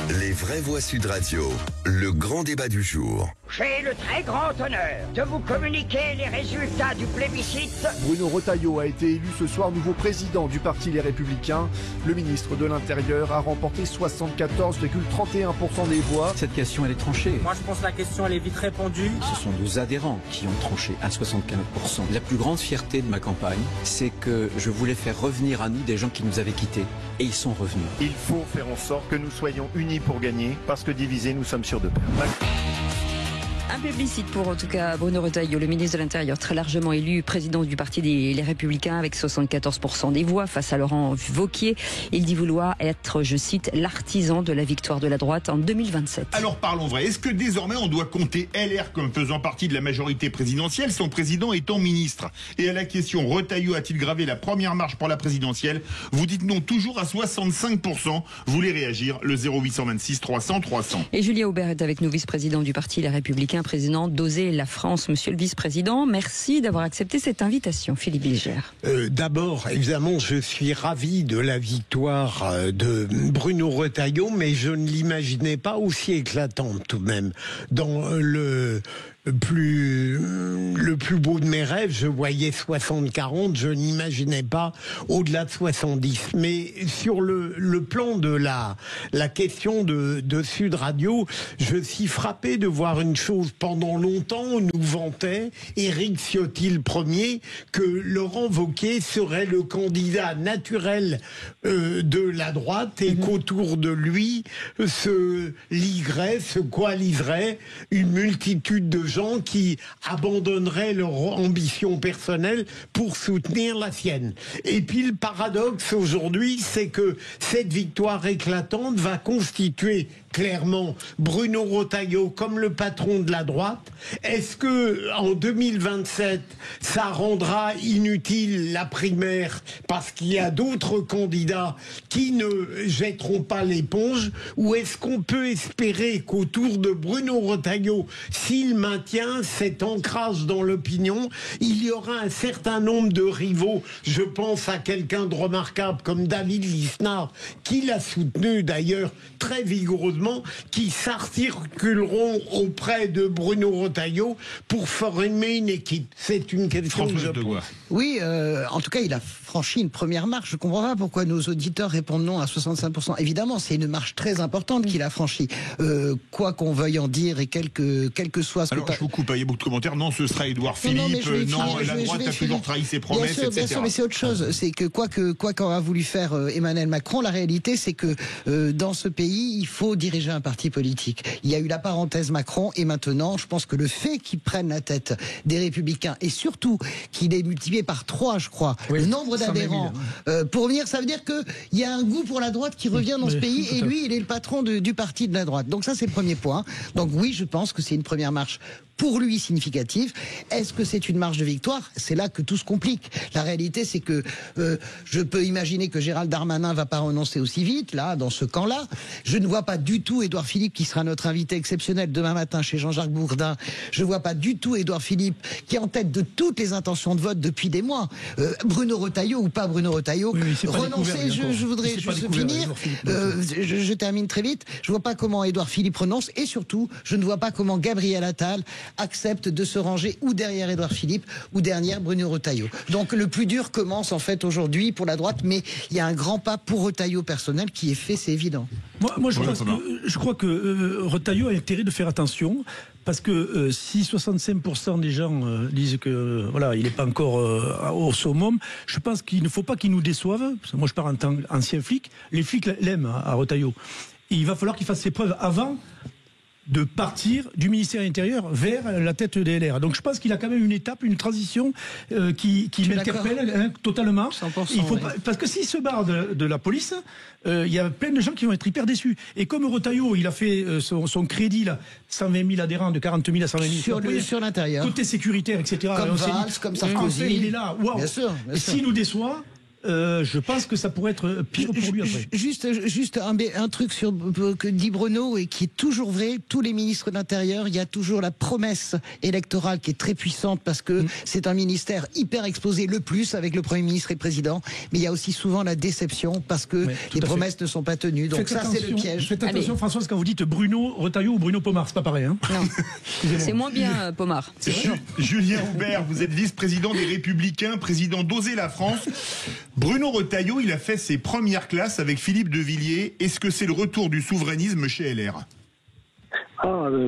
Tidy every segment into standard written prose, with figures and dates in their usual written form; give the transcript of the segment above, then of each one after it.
Les vraies voix Sud Radio, le grand débat du jour. J'ai le très grand honneur de vous communiquer les résultats du plébiscite. Bruno Retailleau a été élu ce soir nouveau président du parti Les Républicains. Le ministre de l'Intérieur a remporté 74,31% des voix. Cette question, elle est tranchée. Moi, je pense que la question, elle est vite répondue. Ce sont nos adhérents qui ont tranché à 75%. La plus grande fierté de ma campagne, c'est que je voulais faire revenir à nous des gens qui nous avaient quittés. Et ils sont revenus. Il faut faire en sorte que nous soyons unis pour gagner, parce que divisés, nous sommes sûrs de perdre. Un plébiscite pour, en tout cas, Bruno Retailleau, le ministre de l'Intérieur, très largement élu président du parti Les Républicains avec 74% des voix face à Laurent Wauquiez. Il dit vouloir être, je cite, l'artisan de la victoire de la droite en 2027. Alors parlons vrai, est-ce que désormais on doit compter LR comme faisant partie de la majorité présidentielle, son président étant ministre? Et à la question, Retailleau a-t-il gravé la première marche pour la présidentielle? Vous dites non toujours à 65%. Vous voulez réagir? Le 0826 300 300. Et Julien Aubert est avec nous, vice-président du parti Les Républicains, président d'Oser la France. Monsieur le vice-président, merci d'avoir accepté cette invitation. Philippe Bilger. D'abord, évidemment, je suis ravi de la victoire de Bruno Retailleau, mais je ne l'imaginais pas aussi éclatante tout de même. Dans le plus beau de mes rêves, je voyais 60-40, je n'imaginais pas au-delà de 70. Mais sur le plan de la question de Sud Radio, je suis frappé de voir une chose. Pendant longtemps, on nous vantait, Éric Ciotti le premier, que Laurent Wauquiez serait le candidat naturel de la droite et qu'autour de lui se coaliserait une multitude de gens qui abandonneraient leur ambition personnelle pour soutenir la sienne. Et puis le paradoxe aujourd'hui, c'est que cette victoire éclatante va constituer clairement Bruno Retailleau comme le patron de la droite. Est-ce que en 2027, ça rendra inutile la primaire parce qu'il y a d'autres candidats qui ne jetteront pas l'éponge, ou est-ce qu'on peut espérer qu'autour de Bruno Retailleau, s'il maintient cet ancrage dans l'opinion, il y aura un certain nombre de rivaux? Je pense à quelqu'un de remarquable comme David Lisnard, qui l'a soutenu d'ailleurs très vigoureusement, qui s'articuleront auprès de Bruno Retailleau pour former une équipe. C'est une question que je pose. Oui, en tout cas, il a franchi une première marche. Je ne comprends pas pourquoi nos auditeurs répondent non à 65%. Évidemment, c'est une marche très importante qu'il a franchie. Quoi qu'on veuille en dire et quel que soit ce Alors, je vous coupe, il y a beaucoup de commentaires. Non, ce sera Édouard Philippe. La droite a toujours trahi ses promesses, etc. Bien sûr, mais c'est autre chose. C'est que quoi qu'en a voulu faire Emmanuel Macron, la réalité, c'est que dans ce pays, il faut diriger un parti politique. Il y a eu la parenthèse Macron et maintenant, je pense que le fait qu'il prenne la tête des Républicains et surtout qu'il ait multiplié par 3, je crois, le nombre d'adhérents pour venir, ça veut dire qu'il y a un goût pour la droite qui revient dans ce pays et lui, il est le patron du parti de la droite. Donc ça, c'est le premier point. Donc oui, je pense que c'est une première marche pour lui significative. Est-ce que c'est une marche de victoire? C'est là que tout se complique. La réalité, c'est que je peux imaginer que Gérald Darmanin va pas renoncer aussi vite, là, dans ce camp-là. Je ne vois pas du tout Édouard Philippe, qui sera notre invité exceptionnel demain matin chez Jean-Jacques Bourdin. Je ne vois pas du tout Édouard Philippe, qui est en tête de toutes les intentions de vote depuis des mois. Bruno Retailleau ou pas Bruno Retailleau, renoncer, je voudrais juste finir. Je termine très vite. Je ne vois pas comment Édouard Philippe renonce et surtout, je ne vois pas comment Gabriel Attal accepte de se ranger ou derrière Édouard Philippe ou derrière Bruno Retailleau. Donc le plus dur commence en fait aujourd'hui pour la droite, mais il y a un grand pas pour Retailleau personnel qui est fait, c'est évident. Moi je crois que Retailleau a intérêt de faire attention, parce que si 65% des gens disent que voilà, il n'est pas encore au summum, je pense qu'il ne faut pas qu'il nous déçoive. Parce que moi je parle en tant qu'ancien flic, les flics l'aiment à Retailleau. Et il va falloir qu'il fasse ses preuves avant de partir du ministère de l'Intérieur vers la tête des LR. Donc je pense qu'il a quand même une étape, une transition qui m'interpelle totalement. Il faut pas, parce que s'il se barre de la police, il y a plein de gens qui vont être hyper déçus. Et comme Retailleau, il a fait son crédit, là, 120 000 adhérents, de 40 000 à 120 000. Sur l'intérieur. Côté sécuritaire, etc. Comme Valls, comme Sarkozy. Enfin, il est là. Waouh. Bien sûr. Et s'il nous déçoit, je pense que ça pourrait être pire pour lui après. Juste un truc sur que dit Bruno et qui est toujours vrai. Tous les ministres de l'Intérieur, il y a toujours la promesse électorale qui est très puissante parce que c'est un ministère hyper exposé le plus avec le Premier ministre et le Président. Mais il y a aussi souvent la déception parce que les promesses ne sont pas tenues. Donc ça, c'est le piège. Faites attention, Françoise, quand vous dites Bruno Retailleau ou Bruno Pomar, c'est pas pareil. Hein, non, c'est moins bien Pomar. Julien Aubert, vous êtes vice-président des Républicains, président d'Oser la France. Bruno Retailleau, il a fait ses premières classes avec Philippe de Villiers. Est-ce que c'est le retour du souverainisme chez LR ?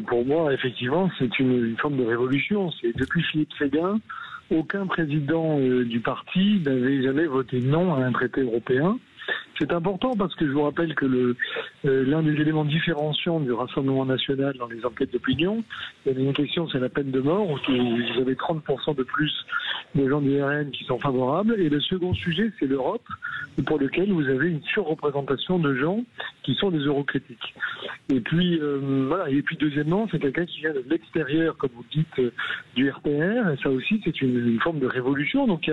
Pour moi, effectivement, c'est une forme de révolution. C'est depuis Philippe Séguin, aucun président du parti n'avait jamais voté non à un traité européen. C'est important parce que je vous rappelle que l'un des éléments différenciants du Rassemblement national dans les enquêtes d'opinion, il y avait une question, c'est la peine de mort, où vous avez 30% de plus des gens du RN qui sont favorables. Et le second sujet, c'est l'Europe, pour lequel vous avez une surreprésentation de gens qui sont des eurocritiques. Et puis, voilà. Et puis, deuxièmement, c'est quelqu'un qui vient de l'extérieur, comme vous dites, du RPR. Et ça aussi, c'est une forme de révolution. Donc,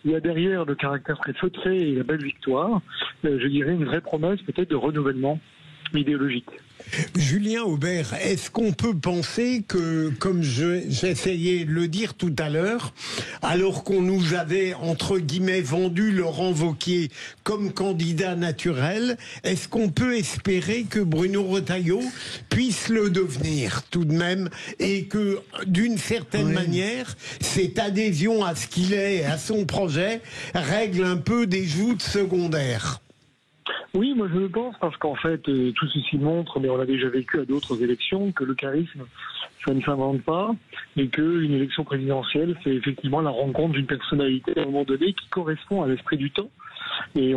il y a derrière le caractère très feutré et la belle victoire, je dirais une vraie promesse peut-être de renouvellement idéologique. Julien Aubert, est-ce qu'on peut penser que, comme j'essayais de le dire tout à l'heure, alors qu'on nous avait, entre guillemets, vendu Laurent Wauquiez comme candidat naturel, est-ce qu'on peut espérer que Bruno Retailleau puisse le devenir tout de même et que, d'une certaine manière, cette adhésion à ce qu'il est, à son projet, règle un peu des joutes secondaires ? Oui, moi je le pense, parce qu'en fait, tout ceci montre, mais on l'a déjà vécu à d'autres élections, que le charisme, ça ne s'invente pas, et qu'une élection présidentielle, c'est effectivement la rencontre d'une personnalité à un moment donné qui correspond à l'esprit du temps. Et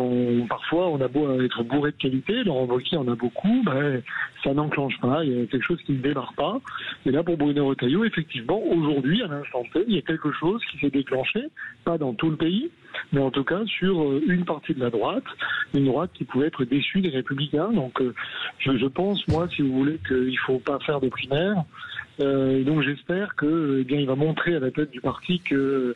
parfois, on a beau être bourré de qualité, Laurent Wauquiez en a beaucoup, ça n'enclenche pas, il y a quelque chose qui ne démarre pas. Et là, pour Bruno Retailleau, effectivement, aujourd'hui, à l'instant T, il y a quelque chose qui s'est déclenché, pas dans tout le pays, mais en tout cas sur une partie de la droite, une droite qui pouvait être déçue des Républicains. Donc, je pense, moi, si vous voulez, qu'il ne faut pas faire de primaire. Et donc j'espère que, il va montrer à la tête du parti qu'il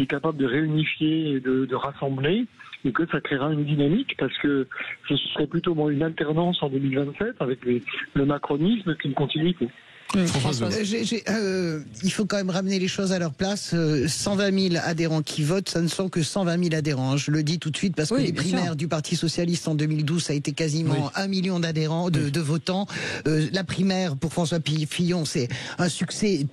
est capable de réunifier et de rassembler, et que ça créera une dynamique, parce que ce serait plutôt une alternance en 2027 avec le macronisme qu'une continuité. Il faut quand même ramener les choses à leur place. 120 000 adhérents qui votent, ça ne sont que 120 000 adhérents. Je le dis tout de suite parce que les primaires du Parti Socialiste en 2012, ça a été quasiment 1 million d'adhérents, de votants. La primaire pour François Fillon, c'est un succès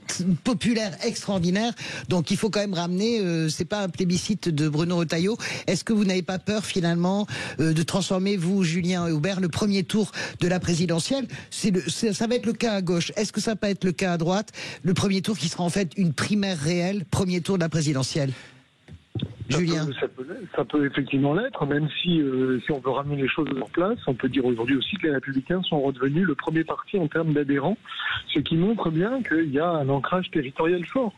populaire extraordinaire. Donc il faut quand même ramener, c'est pas un plébiscite de Bruno Retailleau. Est-ce que vous n'avez pas peur finalement de transformer, vous, Julien Aubert, le premier tour de la présidentielle? Ça va être le cas à gauche. Est-ce que ça va pas être le cas à droite, le premier tour qui sera en fait une primaire réelle, premier tour de la présidentielle? Julien, ça peut effectivement l'être, même si on veut ramener les choses en place, on peut dire aujourd'hui aussi que les Républicains sont redevenus le premier parti en termes d'adhérents, ce qui montre bien qu'il y a un ancrage territorial fort.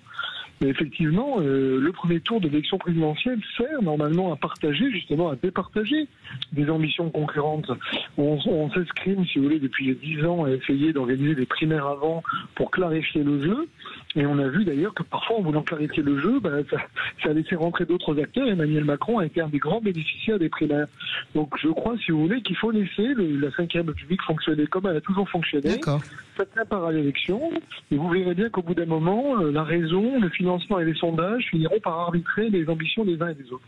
Mais effectivement, le premier tour de l'élection présidentielle sert normalement à partager, justement à départager des ambitions concurrentes. On s'escrime, si vous voulez, depuis 10 ans à essayer d'organiser des primaires avant pour clarifier le jeu. Et on a vu d'ailleurs que parfois, en voulant clarifier le jeu, ça a laissé rentrer d'autres acteurs. Emmanuel Macron a été un des grands bénéficiaires des primaires. Donc je crois, si vous voulez, qu'il faut laisser la Ve République fonctionner comme elle a toujours fonctionné. D'accord. Ça tient par à l'élection. Et vous verrez bien qu'au bout d'un moment, la raison, le financement et les sondages finiront par arbitrer les ambitions des uns et des autres.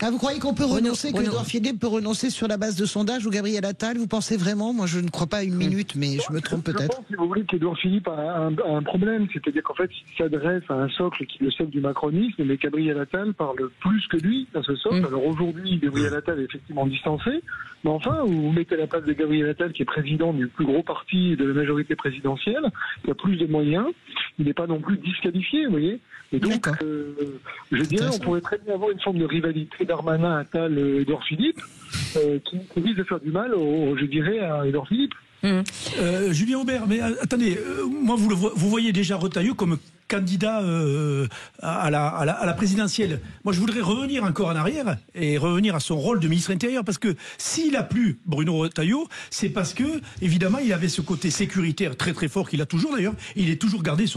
Ah, vous croyez qu'on peut renoncer, que Édouard Philippe peut renoncer sur la base de sondages ou Gabriel Attal? Vous pensez vraiment? Moi, je ne crois pas une minute, mais je me trompe peut-être. Je pense, si vous voulez, qu'Édouard Philippe a un problème, c'est-à-dire qu'en fait, il s'adresse à un socle qui est le socle du macronisme, mais Gabriel Attal parle plus que lui à ce socle. Alors aujourd'hui, Gabriel Attal est effectivement distancé, mais enfin, vous mettez à la place de Gabriel Attal, qui est président du plus gros parti de la majorité présidentielle, qui a plus de moyens, il n'est pas non plus disqualifié, vous voyez. Et donc, je dirais, on pourrait très bien avoir une forme de rivalité Darmanin, Attal, Édouard Philippe, qui risque de faire du mal, je dirais, à Édouard Philippe. Julien Aubert, mais attendez, moi vous voyez déjà Retailleau comme candidat à la présidentielle. Moi, je voudrais revenir encore en arrière et revenir à son rôle de ministre intérieur, parce que s'il a plu Bruno Retailleau, c'est parce que évidemment il avait ce côté sécuritaire très très fort qu'il a toujours d'ailleurs. Il a toujours gardé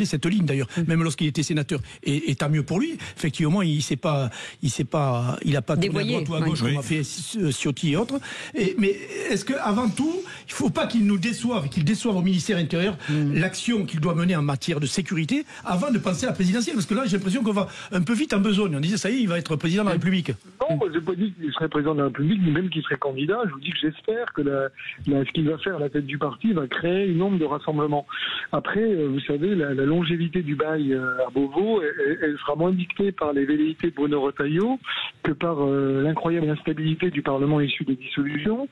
cette ligne d'ailleurs, même lorsqu'il était sénateur. Et tant mieux pour lui. Effectivement, il a pas tourné à droite ou à gauche comme a fait Ciotti et autres. Mais est-ce que avant tout, il faut pas qu'il nous déçoive, qu'il déçoive au ministère intérieur l'action qu'il doit mener en matière de sécurité avant de penser à la présidentielle, parce que là j'ai l'impression qu'on va un peu vite en besogne. On disait ça y est, il va être président de la République. Non, moi j'ai pas dit qu'il serait président de la République, ni même qu'il serait candidat. Je vous dis que j'espère que ce qu'il va faire à la tête du parti va créer une onde de rassemblement. Après, vous savez, la longévité du bail à Beauvau, elle sera moins dictée par les velléités de Bruno Retailleau que par l'incroyable instabilité du Parlement issu des dissolutions,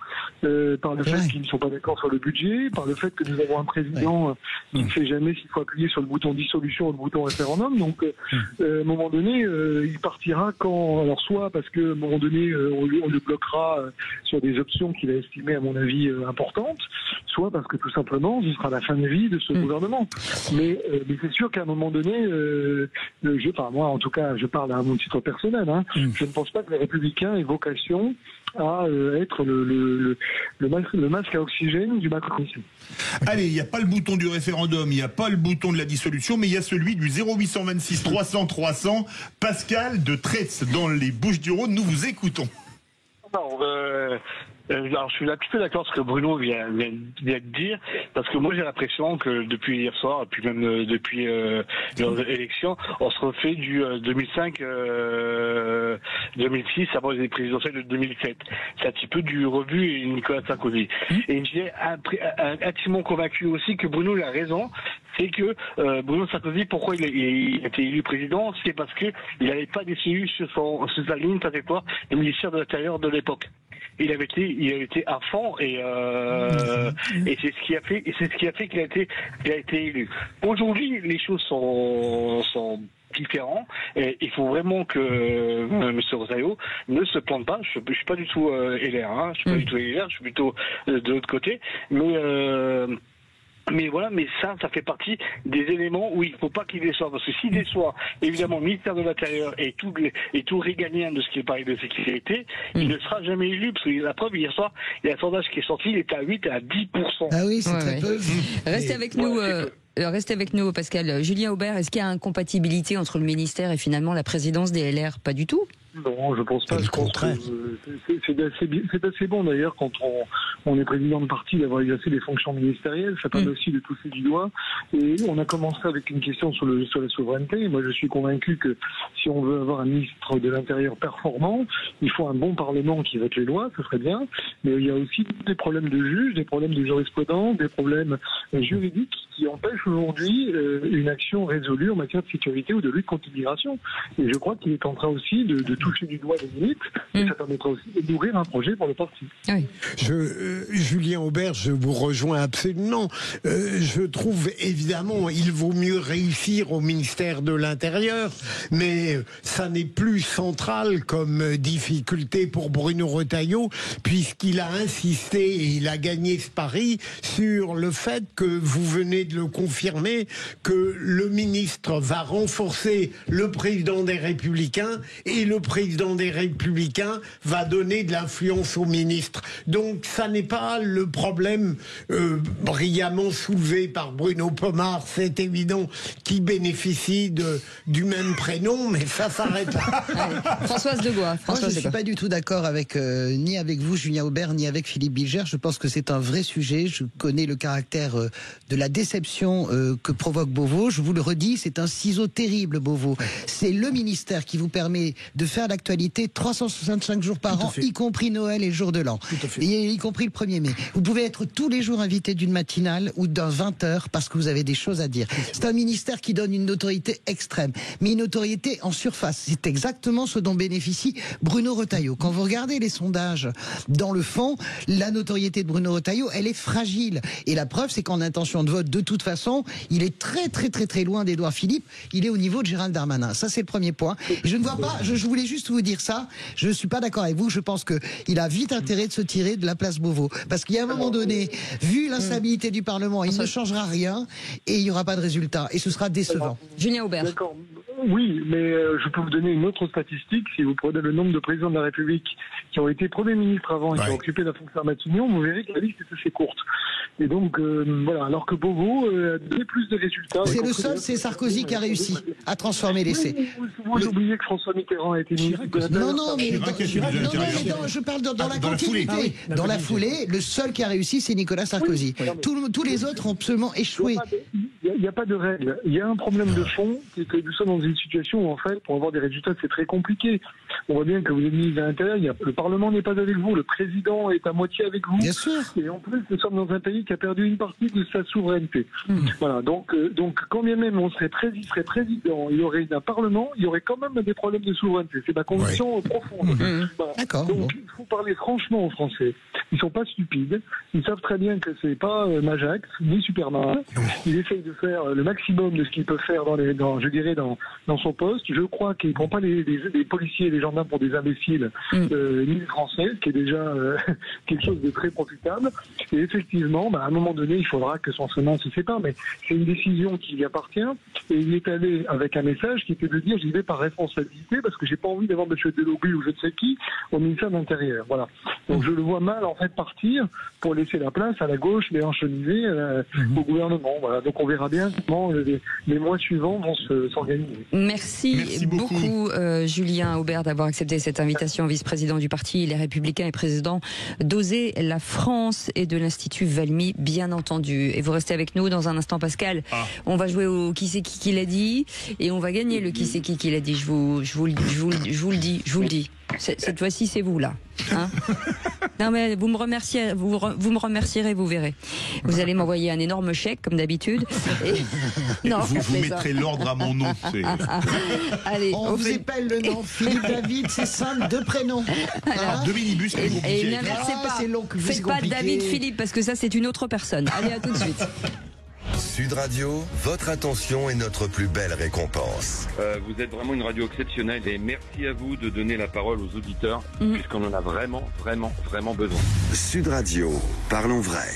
par le fait qu'ils ne sont pas d'accord sur le budget, par le fait que nous avons un président qui ne sait jamais s'il faut appuyer sur le bouton dissolution ou le bouton référendum. Donc, à un moment donné, il partira quand... Alors, soit parce qu'à un moment donné, on le bloquera sur des options qu'il a estimées, à mon avis, importantes, soit parce que tout simplement, ce sera la fin de vie de ce gouvernement. Mais c'est sûr qu'à un moment donné, moi en tout cas, je parle à mon titre personnel, je ne pense pas que les Républicains aient vocation à être le masque à oxygène du macronisme. Allez, il n'y a pas le bouton du référendum, il n'y a pas le bouton de la dissolution, mais il y a celui du 0826 300 300. Pascal de Tretz, dans les Bouches-du-Rhône, nous vous écoutons. Alors, je suis un petit peu d'accord avec ce que Bruno vient de dire, parce que moi j'ai l'impression que depuis hier soir, et puis même depuis l'élection, on se refait du 2005-2006 avant les présidentielles de 2007. C'est un petit peu du revu et Nicolas Sarkozy. Et j'ai intimement convaincu aussi que Bruno a raison. C'est que Bruno Sarkozy, pourquoi il a été élu président, c'est parce que il n'avait pas décidé sur sa ligne trajectoire du ministère de l'Intérieur de l'époque. Il avait été à fond et c'est ce qui a fait qu'il a été élu. Aujourd'hui, les choses sont différents. Et il faut vraiment que M. Retailleau ne se plante pas. Je suis pas du tout LR, je suis pas du tout LR, je suis plutôt de l'autre côté. Mais voilà, mais ça fait partie des éléments où il ne faut pas qu'il déçoive. Parce que s'il déçoit, évidemment, le ministère de l'Intérieur et tout régalien de ce qui est parlé de sécurité, il ne sera jamais élu. Parce que la preuve, hier soir, il y a un sondage qui est sorti, il est à 8 à 10%. Ah oui, c'est très peu. Restez avec nous. Restez avec nous, Pascal. Julien Aubert, est-ce qu'il y a incompatibilité entre le ministère et finalement la présidence des LR? Pas du tout. Non, je pense pas. Je pense que c'est assez bon d'ailleurs quand on est président de parti d'avoir exercé des fonctions ministérielles. Ça permet aussi de toucher du doigt. Et on a commencé avec une question sur la souveraineté. Moi, je suis convaincu que si on veut avoir un ministre de l'Intérieur performant, il faut un bon Parlement qui vote les lois, ce serait bien. Mais il y a aussi des problèmes de juges, des problèmes de jurisprudence, des problèmes juridiques qui empêchent aujourd'hui une action résolue en matière de sécurité ou de lutte contre l'immigration. Et je crois qu'il est en train aussi de toucher du doigt les limites, et ça permettra aussi de nourrir un projet pour le parti. Oui. Julien Aubert, je vous rejoins absolument. Je trouve évidemment il vaut mieux réussir au ministère de l'Intérieur, mais ça n'est plus central comme difficulté pour Bruno Retailleau, puisqu'il a insisté et il a gagné ce pari sur le fait que vous venez de le confirmer, que le ministre va renforcer le président des Républicains et le président des Républicains va donner de l'influence au ministre. Donc ça n'est pas le problème brillamment soulevé par Bruno Pomar, c'est évident, qui bénéficie du même prénom, mais ça s'arrête là. Françoise Degois. Moi, je ne suis pas du tout d'accord ni avec vous, Julien Aubert, ni avec Philippe Bilger. Je pense que c'est un vrai sujet. Je connais le caractère de la déception que provoque Beauvau. Je vous le redis, c'est un ciseau terrible, Beauvau. C'est le ministère qui vous permet de faire l'actualité 365 jours par an, y compris Noël et le jour de l'an, et y compris le 1er mai. Vous pouvez être tous les jours invité d'une matinale ou d'un 20h parce que vous avez des choses à dire. C'est un ministère qui donne une notoriété extrême, mais une notoriété en surface. C'est exactement ce dont bénéficie Bruno Retailleau. Quand vous regardez les sondages, dans le fond, la notoriété de Bruno Retailleau, elle est fragile. Et la preuve, c'est qu'en intention de vote, de toute façon, il est très très très très loin d'Édouard Philippe. Il est au niveau de Gérald Darmanin. Ça, c'est le premier point. Et je ne vois pas, je voulais juste juste vous dire ça. Je suis pas d'accord avec vous. Je pense qu'il a vite intérêt de se tirer de la place Beauvau. Parce qu'il y a un moment donné, vu l'instabilité du Parlement, il ne changera rien et il n'y aura pas de résultat. Et ce sera décevant. Julien Aubert. D'accord. Oui, mais je peux vous donner une autre statistique. Si vous prenez le nombre de présidents de la République qui ont été Premier ministre avant et qui ont occupé la fonction à Matignon, vous verrez que la liste est assez courte. Et donc, voilà, alors que Beauvau a donné plus de résultats. C'est le seul, c'est Sarkozy qui a réussi à transformer l'essai. Vous oubliez que François Mitterrand a été ministre de l'Intérieur. Non, mais je parle dans la continuité. Dans la foulée, le seul qui a réussi, c'est Nicolas Sarkozy. Tous les autres ont absolument échoué. Il n'y a pas de règle. Il y a un problème de fond, c'est que nous sommes dans une situation où, en fait, pour avoir des résultats, c'est très compliqué. On voit bien que vous êtes ministre de l'Intérieur, le Parlement n'est pas avec vous, le président est à moitié avec vous. Bien sûr. Et en plus, nous sommes dans un pays qui a perdu une partie de sa souveraineté. Voilà. Donc, quand bien même on serait président, il y aurait un Parlement, il y aurait quand même des problèmes de souveraineté. C'est ma conviction profonde. Voilà. D'accord. Donc, il faut parler franchement aux Français. Ils sont pas stupides. Ils savent très bien que c'est pas Majax ni Superman. Ils essayent de faire le maximum de ce qu'ils peuvent faire dans son poste. Je crois qu'ils ne prennent pas les policiers et les gendarmes pour des imbéciles ni les Français, ce qui est déjà quelque chose de très profitable. Et effectivement, à un moment donné, il faudra que son chemin se sépare. Mais c'est une décision qui lui appartient. Et il est allé avec un message qui était de dire j'y vais par responsabilité parce que j'ai pas envie d'avoir M. Delogu ou je ne sais qui au ministère de l'Intérieur. Voilà. Donc je le vois mal en fait partir pour laisser la place à la gauche, les enchemiser au gouvernement. Voilà. Donc on verra bien comment les mois suivants vont s'organiser. Merci beaucoup Julien Aubert d'avoir accepté cette invitation, vice-président du parti Les Républicains et président d'Oser la France et de l'Institut Valmy, bien entendu. Et vous restez avec nous dans un instant, Pascal. On va jouer au qui c'est qui l'a dit et on va gagner le qui c'est qui l'a dit. Je vous le dis. Cette fois-ci, c'est vous là. Hein non mais vous me remercierez, vous verrez. Vous allez m'envoyer un énorme chèque comme d'habitude. Et... Non, vous mettrez l'ordre à mon nom. Allez, on vous épelle le nom Philippe David, c'est simple, 2 prénoms. Deux minibus. Et n'inversez pas. Faites pas David Philippe parce que ça c'est une autre personne. Allez, à tout de suite. Sud Radio, votre attention est notre plus belle récompense. Vous êtes vraiment une radio exceptionnelle et merci à vous de donner la parole aux auditeurs puisqu'on en a vraiment besoin. Sud Radio, parlons vrai.